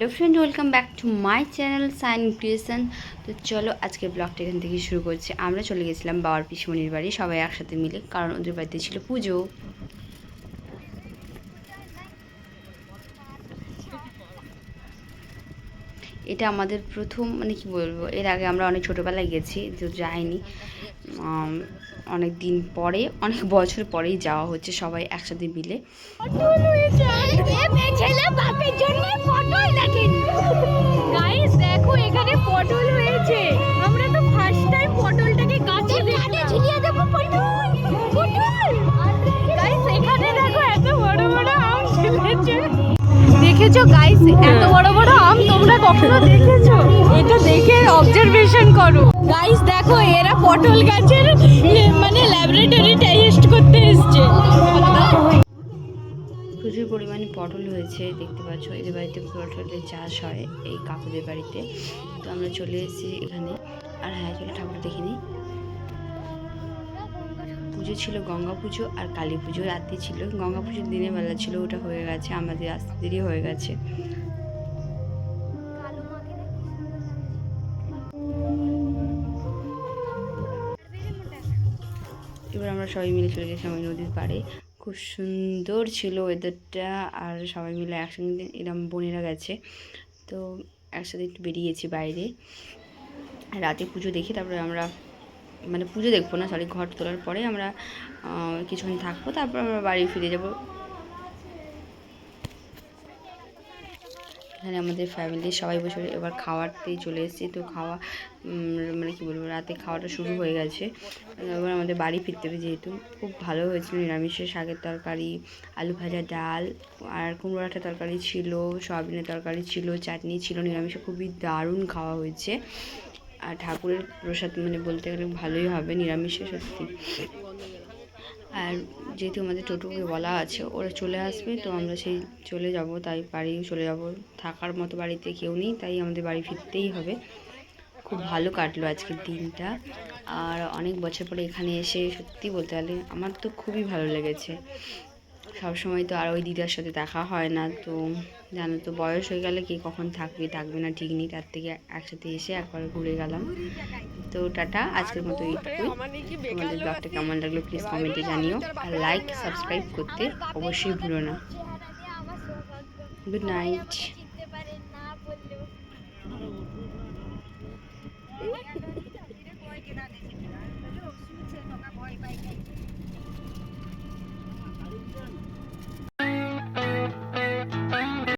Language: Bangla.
Hello friend, welcome back to my channel sign creation. तो चलो आज के ब्लगটা এখান থেকে শুরু করছি। আমরা চলে গেছিলাম বাবার পিসমনির বাড়ি সবাই একসাথে মিলে, কারণ ওদের বাড়িতে ছিল পুজো। এটা আমাদের প্রথম, মানে কি বলবো, এর আগে আমরা অনেক ছোটোবেলায় গেছি, তো যাইনি। অনেক দিন পরে, অনেক বছর পরেই যাওয়া হচ্ছে সবাই একসাথে মিলে। দেখো এখানে পটল হয়েছে, আমরা তো ফার্স্ট টাইম পটলটাকে গাছে ঝুলিয়ে দেবো। গাইস এখানে দেখো এত বড় বড় আম ঝুলেছে। দেখেছো গাইস, এত বড় বড় আম তোমরা কখনো দেখেছো? এটা দেখে অবজারভেশন করো। গাইস দেখো, এরা পটল গাছের মানে ল্যাবরেটরি টেস্ট করতে এসেছে। প্রচুর পরিমাণে পটল হয়েছে, দেখতে পাচ্ছ। এদের বাড়িতে পটলের চাষ হয়, এই কাকুদের বাড়িতে। তো আমরা চলে এসেছি এখানে। আর হ্যাঁ, চলে ঠাকুর দেখে নিই। পুজো ছিল গঙ্গা পুজো আর কালী পুজো রাতে ছিল। গঙ্গা পুজোর দিনের বেলা ছিল, ওটা হয়ে গেছে, আমাদের আসতে দেরি হয়ে গেছে। এবার আমরা সবাই মিলে চলে গেছিলাম ওই নদীর পাড়ে। খুব সুন্দর ছিল ওয়েদারটা, আর সবাই মিলে একসঙ্গে এরম বোনেরা গেছে, তো একসাথে একটু বেরিয়েছি বাইরে। রাতে পুজো দেখি, তারপরে আমরা, মানে পুজো দেখবো না, সরি, ঘট তোলার পরে আমরা কিছুক্ষণ থাকবো, তারপর আমরা বাড়ি ফিরে যাব। এখানে আমাদের ফ্যামিলির সবাই বসে এবার খাওয়ারতেই চলে এসেছি। তো খাওয়া, মানে কি বলবো, রাতে খাওয়াটা শুরু হয়ে গেছে। এবার আমাদের বাড়ি ফিরতে হবে, যেহেতু খুব ভালো হয়েছিল নিরামিষের শাকের তরকারি, আলু ভাজা, ডাল, আর কুমড়ো ডাঁটা তরকারি ছিল, সয়াবিনের তরকারি ছিল, চাটনি ছিল। নিরামিষে খুবই দারুণ খাওয়া হয়েছে। আর ঠাকুরের প্রসাদ মানে বলতে গেলে ভালোই হবে নিরামিষে, সত্যি। আর যেহেতু আমাদের টোটোকে বলা আছে ওরা চলে আসবে, তো আমরা সেই চলে যাব, তাই বাড়ি চলে যাব। থাকার মতো বাড়িতে কেউ নেই, তাই আমাদের বাড়ি ফিরতেই হবে। খুব ভালো কাটলো আজকের দিনটা, আর অনেক বছর পরে এখানে এসে সত্যি বলতে গেলে আমার তো খুবই ভালো লেগেছে। সবসময় তো আর ওই দিদার সাথে দেখা হয় না, তো জানো তো, বয়স হয়ে গেলে কে কখন থাকবে থাকবে না ঠিক নেই, তার থেকে একসাথে এসে একবার ঘুরে গেলাম। তো টাটা, আজকের মতো এইটুকুই। তোমাদের ব্লগটা কেমন লাগলো প্লিজ কমেন্টে জানিও, আর লাইক সাবস্ক্রাইব করতে অবশ্যই ভুলো না। Good night.